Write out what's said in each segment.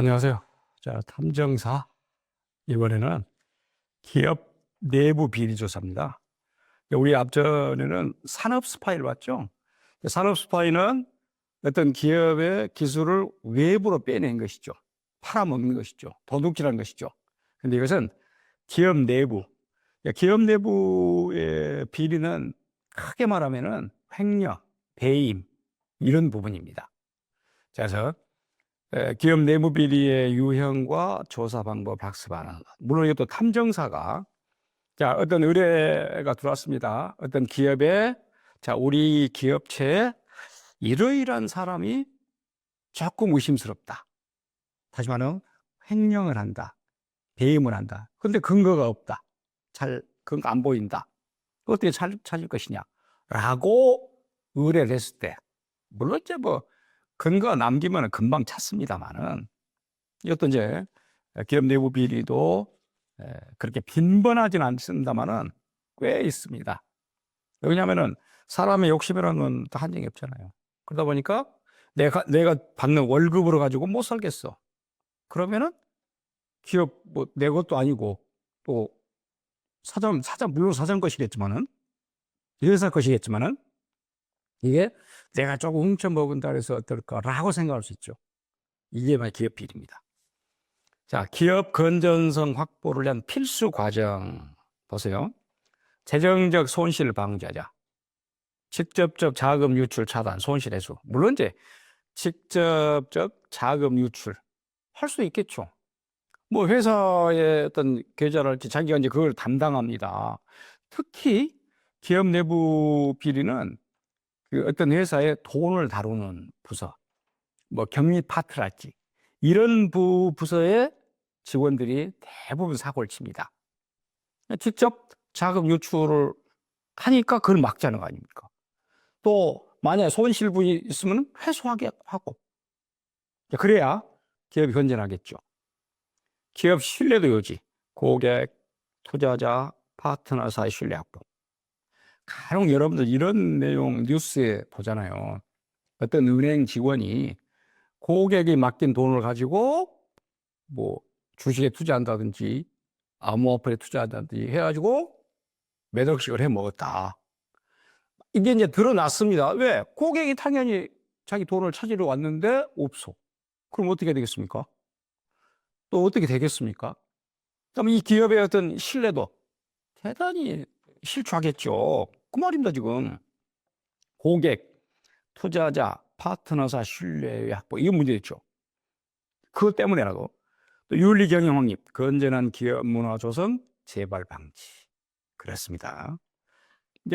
안녕하세요. 자, 탐정사. 이번에는 기업 내부 비리 조사입니다. 우리 앞전에는 산업 스파이를 봤죠. 산업 스파이는 어떤 기업의 기술을 외부로 빼낸 것이죠. 팔아먹는 것이죠. 도둑질하는 것이죠. 근데 이것은 기업 내부. 기업 내부의 비리는 크게 말하면은 횡령, 배임, 이런 부분입니다. 자, 그래서 기업 내부 비리의 유형과 조사 방법 학습하는 것. 물론 이것도 탐정사가 어떤 의뢰가 들어왔습니다. 어떤 기업에 우리 기업체에 이러이러한 사람이 조금 의심스럽다. 다시 말하면 횡령을 한다. 배임을 한다. 근데 근거가 없다. 근거 안 보인다. 어떻게 찾을 것이냐? 라고 의뢰를 했을 때, 물론 근거 남기면 금방 찾습니다만은, 이것도 기업 내부 비리도 그렇게 빈번하진 않습니다만은 꽤 있습니다. 왜냐하면은 사람의 욕심이라는 건 또 한정이 없잖아요. 그러다 보니까 내가 받는 월급으로 가지고 못 살겠어. 그러면은 기업 내 것도 아니고 또 물론 사장 것이겠지만은 회사 것이겠지만은 이게 내가 조금 훔쳐먹은다 해서 어떨까라고 생각할 수 있죠. 이게 말 기업 비리입니다. 자, 기업 건전성 확보를 위한 필수 과정 보세요. 재정적 손실 방지하자. 직접적 자금 유출 차단, 손실 해소. 물론 직접적 자금 유출 할 수 있겠죠. 회사의 어떤 계좌랄지 자기가 그걸 담당합니다. 특히 기업 내부 비리는 그 어떤 회사의 돈을 다루는 부서, 경리 파트랄지 이런 부서의 직원들이 대부분 사고를 칩니다. 직접 자금 유출을 하니까 그걸 막자는 거 아닙니까? 또 만약에 손실분이 있으면 회수하게 하고, 그래야 기업이 건전하겠죠. 기업 신뢰도 유지, 고객, 투자자, 파트너사의 신뢰 확보. 간혹 여러분들 이런 내용 뉴스에 보잖아요. 어떤 은행 직원이 고객이 맡긴 돈을 가지고 주식에 투자한다든지 암호화폐에 투자한다든지 해가지고 몇 억씩을 해 먹었다. 이게 드러났습니다. 왜? 고객이 당연히 자기 돈을 찾으러 왔는데 없어. 그럼 어떻게 되겠습니까? 또 어떻게 되겠습니까? 그럼 이 기업의 어떤 신뢰도 대단히 실추하겠죠. 그 말입니다, 지금. 고객, 투자자, 파트너사 신뢰 확보, 이건 문제겠죠. 그것 때문에라도 또 윤리 경영 확립, 건전한 기업 문화 조성, 재발 방지. 그렇습니다.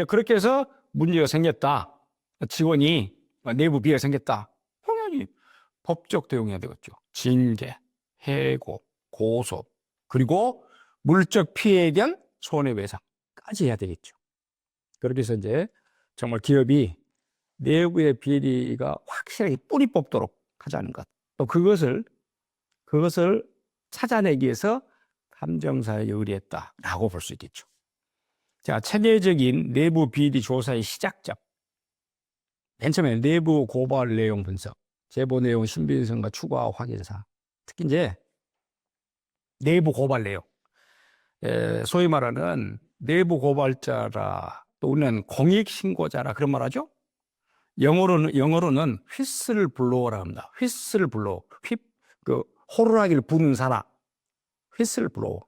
그렇게 해서 문제가 생겼다. 직원이 내부 비리가 생겼다. 당연히 법적 대응해야 되겠죠. 징계, 해고, 고소, 그리고 물적 피해에 대한 손해배상까지 해야 되겠죠. 그렇게 해서 정말 기업이 내부의 비리가 확실하게 뿌리 뽑도록 하자는 것. 또 그것을 찾아내기 위해서 탐정사에 의뢰했다라고 볼 수 있겠죠. 자, 체계적인 내부 비리 조사의 시작점. 맨 처음에 내부 고발 내용 분석, 제보 내용 신빙성과 추가 확인사. 특히 내부 고발 내용. 소위 말하는 내부 고발자라, 또 우리는 공익신고자라 그런 말 하죠? 영어로는 휘슬 블로어라고 합니다. 휘슬 블로어. 호루라기를 부는 사람. 휘슬 블로어.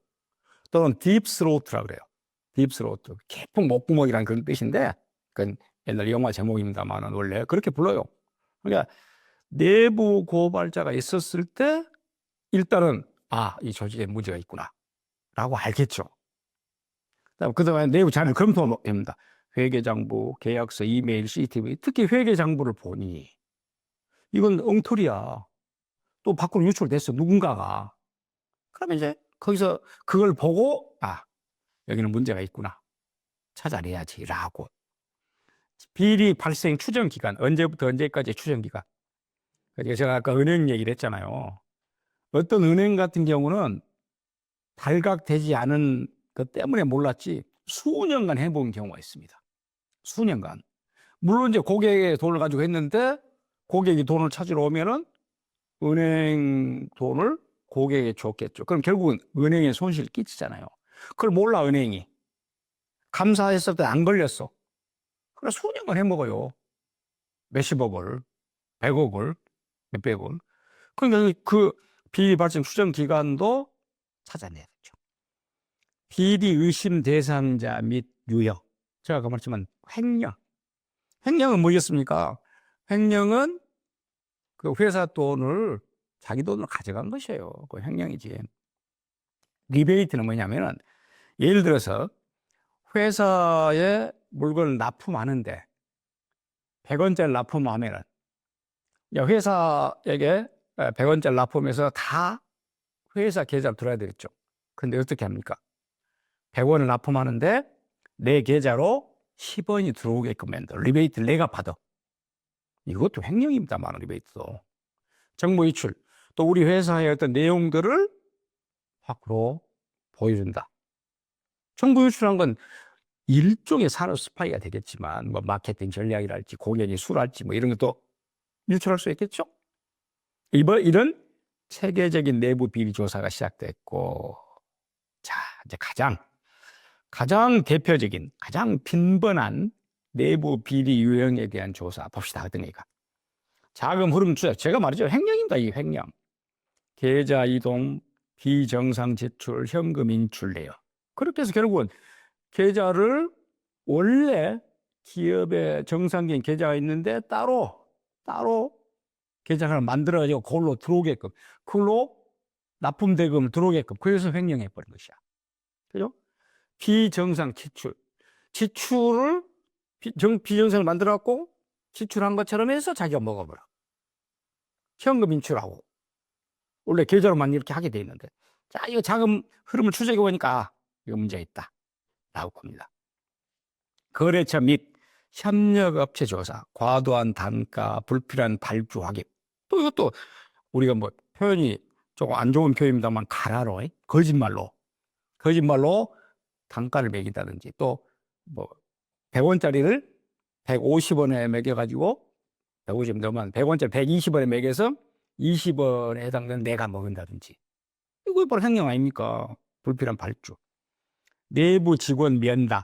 또는 딥스로트라고 그래요. 딥스로트. 깊은 목구멍이라는 그런 뜻인데, 그건 옛날 영화 제목입니다만 원래 그렇게 불러요. 그러니까 내부 고발자가 있었을 때 일단은 이 조직에 문제가 있구나 라고 알겠죠. 그다음에 내부 자료 검토합니다. 회계장부, 계약서, 이메일, CCTV, 특히 회계장부를 보니 이건 엉터리야. 또 밖으로 유출됐어, 누군가가. 그러면 거기서 그걸 보고 여기는 문제가 있구나, 찾아내야지라고. 비리 발생 추정 기간, 언제부터 언제까지 추정 기간. 제가 아까 은행 얘기를 했잖아요. 어떤 은행 같은 경우는 발각되지 않은 것 때문에 몰랐지 수년간 해본 경우가 있습니다. 수년간. 물론 고객의 돈을 가지고 했는데 고객이 돈을 찾으러 오면은 은행 돈을 고객에게 줬겠죠. 그럼 결국은 은행에 손실 끼치잖아요. 그걸 몰라, 은행이. 감사했을 때 안 걸렸어. 그래, 수년간 해먹어요. 몇십억을, 백억을, 몇백억을. 그러니까 그 비리 발생 추정 기간도 찾아내야 되죠. 비리 의심 대상자 및 유형. 제가 아까 말했지만 횡령. 횡령은 뭐겠습니까? 횡령은 그 회사 돈을 자기 돈으로 가져간 것이에요. 그 횡령이지. 리베이트는 뭐냐면은 예를 들어서 회사에 물건을 납품하는데 100원짜리 납품하면은 회사에게 100원짜리 납품해서 다 회사 계좌로 들어야 되겠죠. 근데 어떻게 합니까? 100원을 납품하는데 내 계좌로 10원이 들어오게끔 만들어. 리베이트를 내가 받아. 이것도 횡령입니다만, 리베이트도. 정보 유출. 또 우리 회사의 어떤 내용들을 밖으로 보여준다. 정보 유출한 건 일종의 산업 스파이가 되겠지만, 뭐 마케팅 전략이랄지 공연이 수랄지 뭐 이런 것도 유출할 수 있겠죠. 이런 체계적인 내부 비리 조사가 시작됐고, 자, 이제 가장 대표적인, 가장 빈번한 내부 비리 유형에 대한 조사 봅시다. 어떤 얘기가. 자금 흐름 추적. 제가 말이죠. 횡령입니다. 이 횡령. 계좌 이동, 비정상 제출, 현금 인출 내역. 그렇게 해서 결국은 계좌를 원래 기업에 정상적인 계좌가 있는데 따로 계좌를 만들어가지고 그걸로 들어오게끔, 그걸로 납품 대금을 들어오게끔, 그래서 횡령해 버린 것이야. 그죠? 비정상 지출을 비정상을 만들어갖고 지출한 것처럼 해서 자기가 먹어버려. 현금 인출하고 원래 계좌로만 이렇게 하게 돼 있는데, 자, 이거 자금 흐름을 추적해 보니까 이거 문제가 있다 라고 봅니다. 거래처 및 협력업체 조사, 과도한 단가, 불필요한 발주 확인. 또 이것도 우리가 뭐 표현이 조금 안 좋은 표현입니다만 가라로 거짓말로 단가를 매긴다든지, 또 뭐 100원짜리를 150원에 매겨가지고 150원 넘으면 100원짜리 120원에 매겨서 20원에 해당되는 내가 먹은다든지, 이거 바로 횡령 아닙니까? 불필요한 발주. 내부 직원 면담,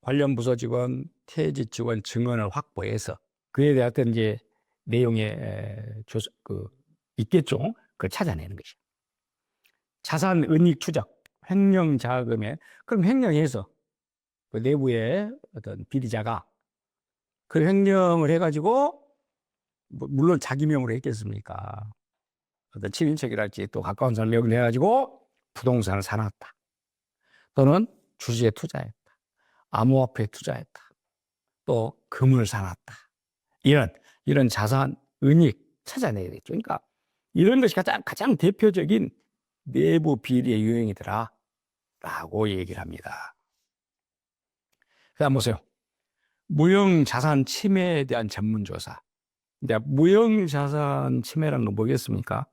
관련 부서 직원, 퇴직 직원 증언을 확보해서 그에 대한 어떤 이제 내용에 있겠죠. 그걸 찾아내는 것이죠. 자산 은닉 추적, 횡령 자금에, 그럼 횡령해서 그 내부의 어떤 비리자가 그 횡령을 해가지고, 물론 자기 명으로 했겠습니까? 어떤 친인척이랄지 또 가까운 사람 명의로 해가지고 부동산을 사놨다. 또는 주식에 투자했다. 암호화폐에 투자했다. 또 금을 사놨다. 이런 자산 은닉 찾아내야겠죠. 그러니까 이런 것이 가장 대표적인 내부 비리의 유형이더라 라고 얘기를 합니다. 그다음 보세요. 무형자산 침해에 대한 전문조사. 무형자산 침해라는 건 뭐겠습니까?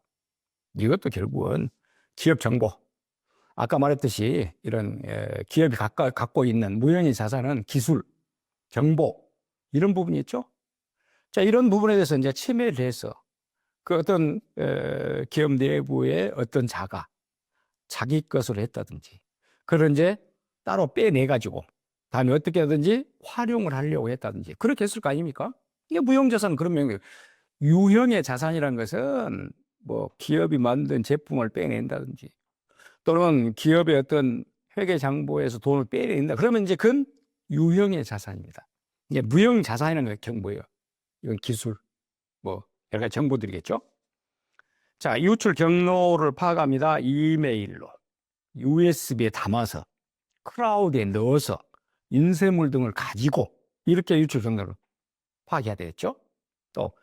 이것도 결국은 기업 정보. 아까 말했듯이 이런 기업이 갖고 있는 무형의 자산은 기술, 정보, 이런 부분이 있죠. 자, 이런 부분에 대해서 이제 침해를 해서 그 어떤 기업 내부의 어떤 자가 자기 것으로 했다든지, 그걸 이제 따로 빼내가지고 다음에 어떻게 하든지 활용을 하려고 했다든지, 그렇게 했을 거 아닙니까? 이게 무형자산은 그런 명이에요. 유형의 자산이라는 것은 뭐 기업이 만든 제품을 빼낸다든지, 또는 기업의 어떤 회계 장부에서 돈을 빼낸다. 그러면 이제 그건 유형의 자산입니다. 이게 무형 자산이라는 게 뭐예요? 이건 기술, 뭐 여러 가지 정보들이겠죠. 자, 유출 경로를 파악합니다. 이메일로, USB에 담아서, 클라우드에 넣어서, 인쇄물 등을 가지고 이렇게 유출 경로를 파악해야 되겠죠. 또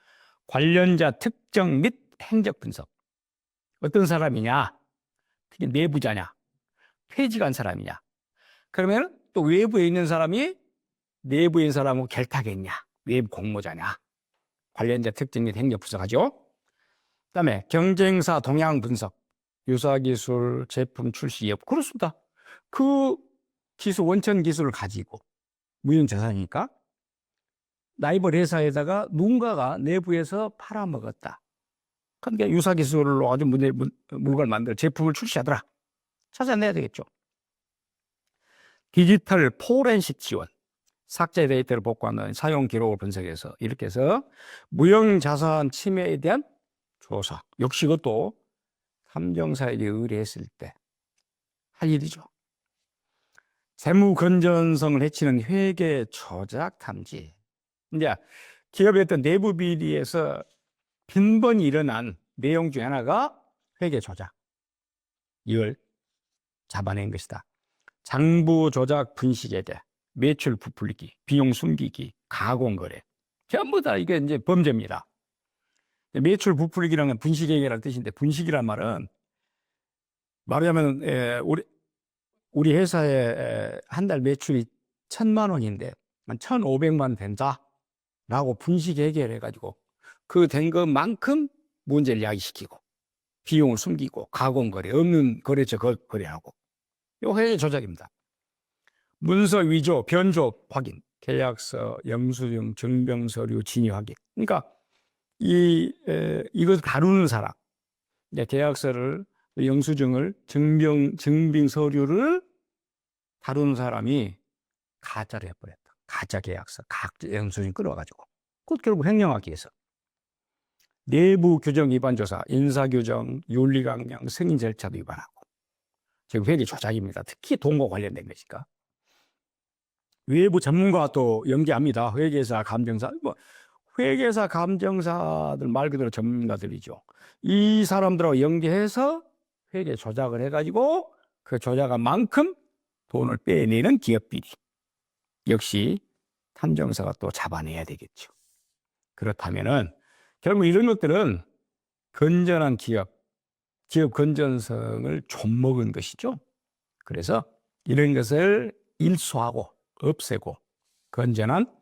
관련자 특정 및 행적 분석. 어떤 사람이냐, 특히 내부자냐, 퇴직한 사람이냐, 그러면 또 외부에 있는 사람이 내부에 있는 사람하고 결탁했냐, 외부 공모자냐, 관련자 특징 및 행적 분석하죠. 그다음에 경쟁사 동향 분석, 유사 기술, 제품 출시 여부. 그렇습니다. 그 기술, 원천 기술을 가지고, 무형 자산이니까 라이벌 회사에다가 누군가가 내부에서 팔아먹었다. 그러니까 유사 기술로 아주 물건을 만들어 제품을 출시하더라. 찾아내야 되겠죠. 디지털 포렌식 지원, 삭제 데이터를 복구하는 사용 기록을 분석해서 이렇게 해서 무형자산 침해에 대한 조사. 역시 그것도 탐정사에게 의뢰했을 때 할 일이죠. 재무 건전성을 해치는 회계 조작 탐지. 이제 기업의 어떤 내부 비리에서 빈번히 일어난 내용 중 하나가 회계 조작. 이걸 잡아낸 것이다. 장부 조작 분식에 대해 매출 부풀리기, 비용 숨기기, 가공거래. 전부 다 이게 이제 범죄입니다. 매출 부풀리기라는 분식회계라는 뜻인데, 분식이란 말은 말하자면 우리 회사의 한 달 매출이 1,000만 원인데 1,500만 된다라고 분식회계를 해가지고 그 된 것만큼 문제를 야기시키고 비용을 숨기고 가공거래, 없는 거래처 거래하고, 이거 회계 조작입니다. 문서 위조, 변조 확인, 계약서, 영수증, 증빙서류 진위 확인. 그러니까 이것을 다루는 사람, 계약서를, 영수증을, 증빙서류를 다루는 사람이 가짜를 해버렸다. 가짜 계약서, 가짜 영수증 끌어가지고. 그것 결국 횡령하기 위해서. 내부 규정 위반 조사, 인사규정, 윤리강령, 승인 절차도 위반하고. 지금 회계 조작입니다. 특히 동거 관련된 것이니까. 외부 전문가와 또 연계합니다. 회계사, 감정사, 회계사, 감정사들 말 그대로 전문가들이죠. 이 사람들하고 연계해서 회계 조작을 해가지고 그 조작한 만큼 돈을 빼내는 기업 비리. 역시 탐정사가 또 잡아내야 되겠죠. 그렇다면은 결국 이런 것들은 건전한 기업 건전성을 좀먹은 것이죠. 그래서 이런 것을 일소하고 없애고 건전한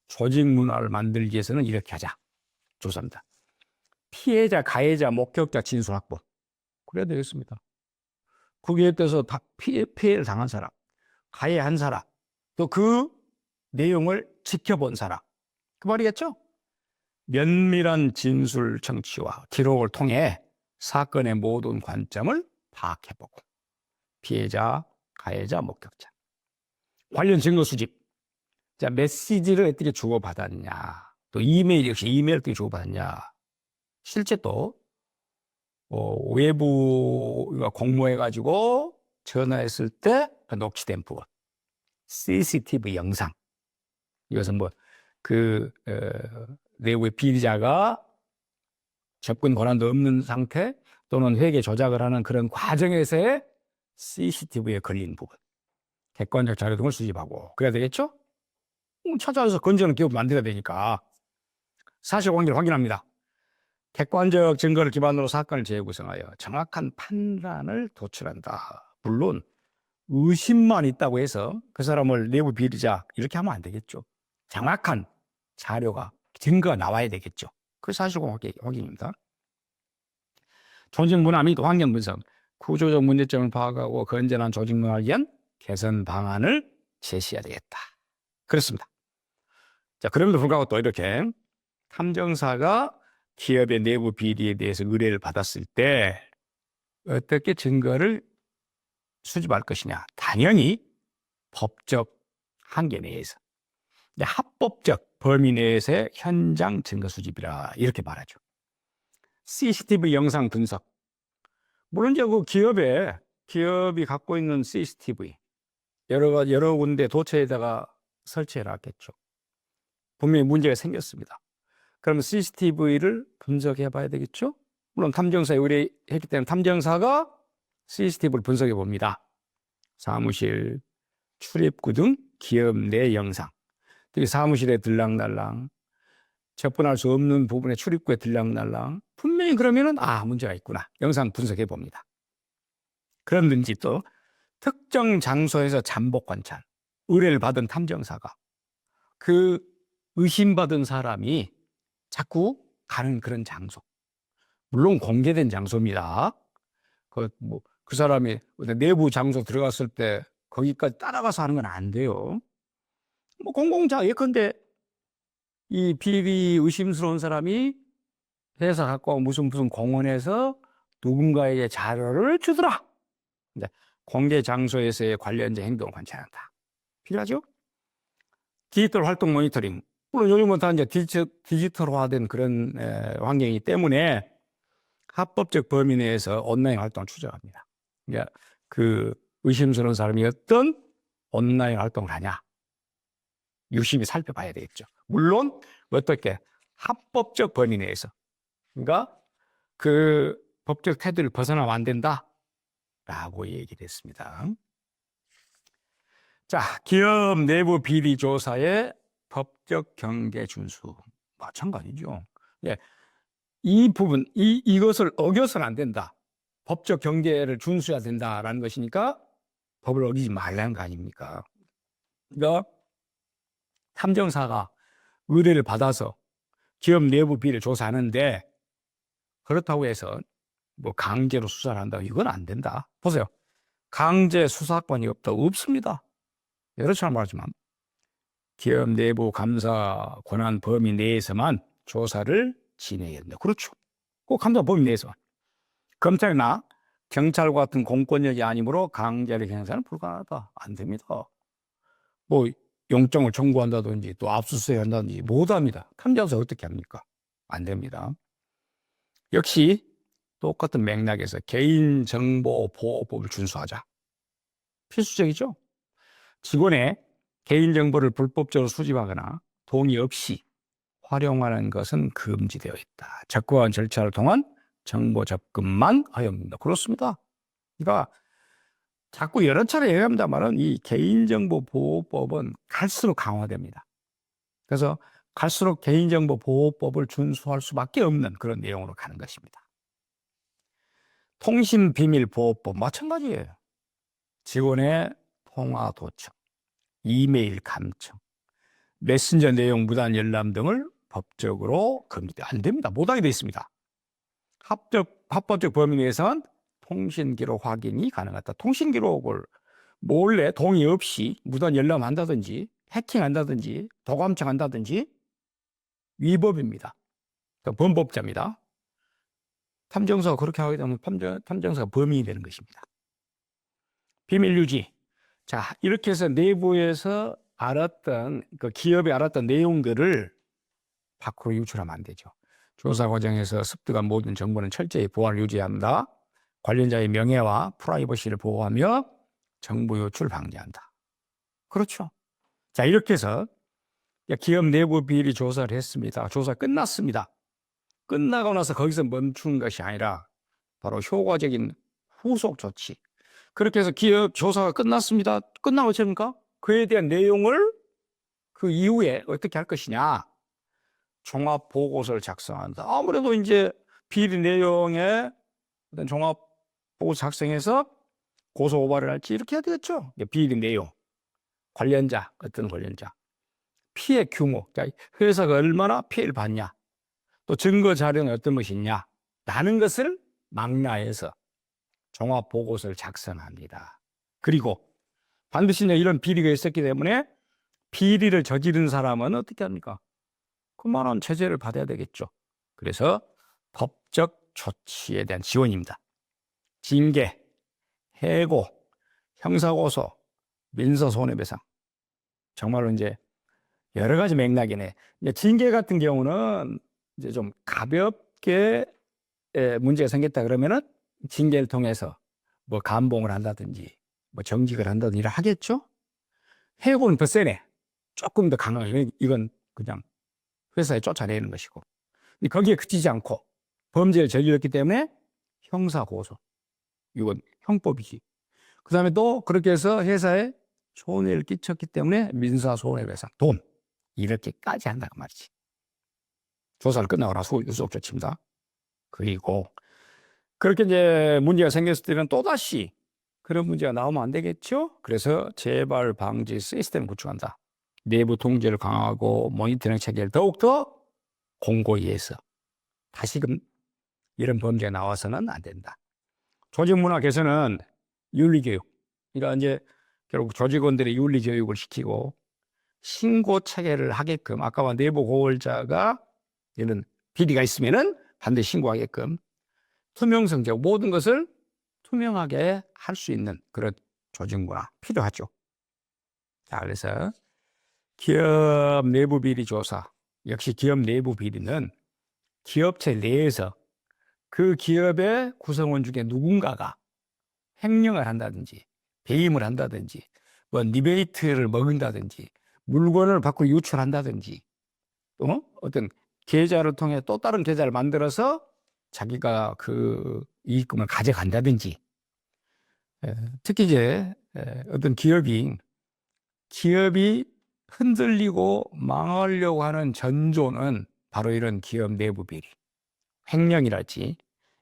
조직 문화를 만들기 위해서는 이렇게 하자. 조사입니다. 피해자, 가해자, 목격자 진술 확보. 그래야 되겠습니다. 거기에 대해서 피해를 당한 사람, 가해한 사람, 또 그 내용을 지켜본 사람. 그 말이겠죠? 면밀한 진술 청취와 기록을 통해 사건의 모든 관점을 파악해보고 피해자, 가해자, 목격자. 관련 증거 수집. 자, 메시지를 어떻게 주고받았냐. 또 이메일 역시 이메일 어떻게 주고받았냐. 실제 또 외부가 공모해가지고 전화했을 때 녹취된 부분. CCTV 영상. 이것은 내부의 피의자가 접근 권한도 없는 상태 또는 회계 조작을 하는 그런 과정에서의 CCTV에 걸린 부분. 객관적 자료 등을 수집하고 그래야 되겠죠? 찾아와서 건전한 기업을 만들어야 되니까 사실관계를 확인합니다. 객관적 증거를 기반으로 사건을 재구성하여 정확한 판단을 도출한다. 물론 의심만 있다고 해서 그 사람을 내부 비리자 이렇게 하면 안 되겠죠. 정확한 자료가, 증거가 나와야 되겠죠. 그 사실관계 확인입니다. 조직 문화 및 환경 분석, 구조적 문제점을 파악하고 건전한 조직 문화를 위한 개선 방안을 제시해야 되겠다. 그렇습니다. 자, 그럼에도 불구하고 또 이렇게 탐정사가 기업의 내부 비리에 대해서 의뢰를 받았을 때 어떻게 증거를 수집할 것이냐. 당연히 법적 한계 내에서, 합법적 범위 내에서의 현장 증거 수집이라 이렇게 말하죠. CCTV 영상 분석. 물론 이제 그 기업이 갖고 있는 CCTV 여러 군데 도처에다가 설치해 놨겠죠. 분명히 문제가 생겼습니다. 그럼 CCTV를 분석해 봐야 되겠죠. 물론 탐정사에 의뢰했기 때문에 탐정사가 CCTV를 분석해 봅니다. 사무실, 출입구 등 기업 내 영상. 특히 사무실에 들락날락, 접근할 수 없는 부분에 출입구에 들락날락. 분명히 그러면은 문제가 있구나. 영상 분석해 봅니다. 그런지 또 특정 장소에서 잠복 관찰. 의뢰를 받은 탐정사가 그 의심받은 사람이 자꾸 가는 그런 장소. 물론 공개된 장소입니다. 그 사람이 내부 장소 들어갔을 때 거기까지 따라가서 하는 건 안 돼요. 예컨대 이 비리 의심스러운 사람이 회사 갖고 무슨 공원에서 누군가에게 자료를 주더라. 이제 공개 장소에서의 관련된 행동을 관찰한다. 필요하죠? 디지털 활동 모니터링. 물론 요즘은 다 이제 디지털화된 그런 환경이기 때문에 합법적 범위 내에서 온라인 활동을 추적합니다. 그러니까 그 의심스러운 사람이 어떤 온라인 활동을 하냐 유심히 살펴봐야 되겠죠. 물론 어떻게 합법적 범위 내에서, 그러니까 그 법적 테두리를 벗어나면 안 된다라고 얘기를 했습니다. 자, 기업 내부 비리 조사의 법적 경계 준수 마찬가지죠. 예, 이 부분, 이것을 어겨서는 안 된다. 법적 경계를 준수해야 된다라는 것이니까 법을 어기지 말라는 거 아닙니까? 그러니까 탐정사가 의뢰를 받아서 기업 내부 비리를 조사하는데 그렇다고 해서 뭐 강제로 수사를 한다, 이건 안 된다. 보세요. 강제 수사권이 없습니다. 여러 차례 말하지만 기업 내부 감사 권한 범위 내에서만 조사를 진행해야 된다. 그렇죠. 꼭 감사 범위 내에서. 검찰이나 경찰과 같은 공권력이 아니므로 강제력 행사는 불가능하다. 안 됩니다. 뭐 영장을 청구한다든지 또 압수수색 한다든지 못합니다. 탐정사 어떻게 합니까? 안 됩니다. 역시 똑같은 맥락에서 개인정보보호법을 준수하자. 필수적이죠. 직원의 개인정보를 불법적으로 수집하거나 동의 없이 활용하는 것은 금지되어 있다. 적법한 절차를 통한 정보 접근만 하여입니다. 그렇습니다. 그러니까 자꾸 여러 차례 얘기합니다만은 이 개인정보보호법은 갈수록 강화됩니다. 그래서 갈수록 개인정보보호법을 준수할 수밖에 없는 그런 내용으로 가는 것입니다. 통신비밀보호법 마찬가지예요. 직원의 통화 도청, 이메일 감청, 메신저 내용 무단 열람 등을 법적으로 금지돼 안 됩니다. 못하게 되어 있습니다. 합법적 범위 내에서는 통신기록 확인이 가능하다. 통신기록을 몰래 동의 없이 무단 열람한다든지 해킹한다든지 도감청한다든지 위법입니다. 그러니까 범법자입니다. 탐정사가 그렇게 하게 되면 탐정사가 범인이 되는 것입니다. 비밀 유지. 자, 이렇게 해서 내부에서 알았던, 그 기업이 알았던 내용들을 밖으로 유출하면 안 되죠. 조사 과정에서 습득한 모든 정보는 철저히 보안을 유지한다. 관련자의 명예와 프라이버시를 보호하며 정보 유출 방지한다. 그렇죠. 자, 이렇게 해서 기업 내부 비리 조사를 했습니다. 조사 끝났습니다. 끝나고 나서 거기서 멈춘 것이 아니라 바로 효과적인 후속 조치. 그렇게 해서 기업 조사가 끝났습니다. 끝나고 어떻습니까? 그에 대한 내용을 그 이후에 어떻게 할 것이냐. 종합 보고서를 작성한다. 아무래도 이제 비리 내용에 어떤 종합 보고서 작성해서 고소 고발을 할지 이렇게 해야 되겠죠. 비리 내용, 관련자, 어떤 관련자, 피해 규모, 그러니까 회사가 얼마나 피해를 봤냐, 또 증거 자료는 어떤 것이 있냐, 라는 것을 망라해서 종합 보고서를 작성합니다. 그리고 반드시 이런 비리가 있었기 때문에 비리를 저지른 사람은 어떻게 합니까? 그만한 제재를 받아야 되겠죠. 그래서 법적 조치에 대한 지원입니다. 징계, 해고, 형사고소, 민사손해배상. 정말로 이제 여러 가지 맥락이네. 이제 징계 같은 경우는 이제 좀 가볍게 문제가 생겼다 그러면은 징계를 통해서 뭐 감봉을 한다든지 뭐 정직을 한다든지 하겠죠. 해고는 더 세네. 조금 더 강하게. 이건 그냥 회사에 쫓아내는 것이고. 거기에 그치지 않고 범죄를 저질렀기 때문에 형사고소. 이건 형법이지. 그 다음에 또 그렇게 해서 회사에 손해를 끼쳤기 때문에 민사손해배상, 돈. 이렇게까지 한다고 말이지. 조사를 끝나고 나서 후속 조치입니다. 그리고 그렇게 이제 문제가 생겼을 때는 또다시 그런 문제가 나오면 안 되겠죠? 그래서 재발 방지 시스템을 구축한다. 내부 통제를 강화하고 모니터링 체계를 더욱더 공고히 해서 다시금 이런 범죄가 나와서는 안 된다. 조직 문화 개선은 윤리교육. 그러니까 이제 결국 조직원들의 윤리교육을 시키고 신고 체계를 하게끔 아까 내부 고발자가 이런 비리가 있으면은 반드시 신고하게끔 투명성적 모든 것을 투명하게 할 수 있는 그런 조직문화 필요하죠. 자, 그래서 기업 내부 비리 조사. 역시 기업 내부 비리는 기업체 내에서 그 기업의 구성원 중에 누군가가 횡령을 한다든지 배임을 한다든지 뭐 리베이트를 먹는다든지 물건을 밖으로 유출한다든지 어떤 계좌를 통해 또 다른 계좌를 만들어서 자기가 그 이익금을 가져간다든지 특히 이제 어떤 기업이 흔들리고 망하려고 하는 전조는 바로 이런 기업 내부 비리, 횡령이랄지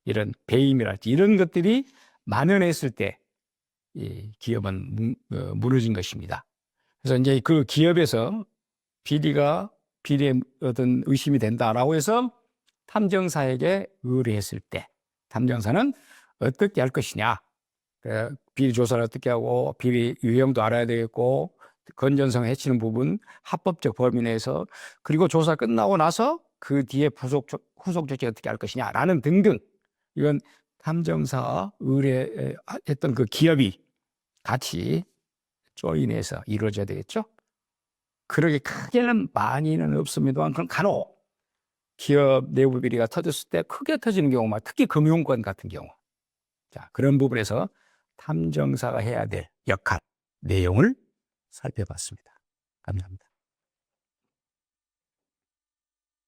이런 배임이랄지 이런 것들이 만연했을 때 이 기업은 무너진 것입니다. 그래서 이제 그 기업에서 비리에 어떤 의심이 된다라고 해서 탐정사에게 의뢰했을 때 탐정사는 어떻게 할 것이냐. 비리 조사를 어떻게 하고 비리 유형도 알아야 되겠고 건전성을 해치는 부분 합법적 범위 내에서 그리고 조사 끝나고 나서 그 뒤에 후속 조치 어떻게 할 것이냐라는 등등 이건 탐정사 의뢰했던 그 기업이 같이 조인해서 이루어져야 되겠죠. 그렇게 크게는 많이는 없습니다만 그럼 간혹 기업 내부 비리가 터졌을 때 크게 터지는 경우만 특히 금융권 같은 경우 자 그런 부분에서 탐정사가 해야 될 역할 내용을 살펴봤습니다. 감사합니다.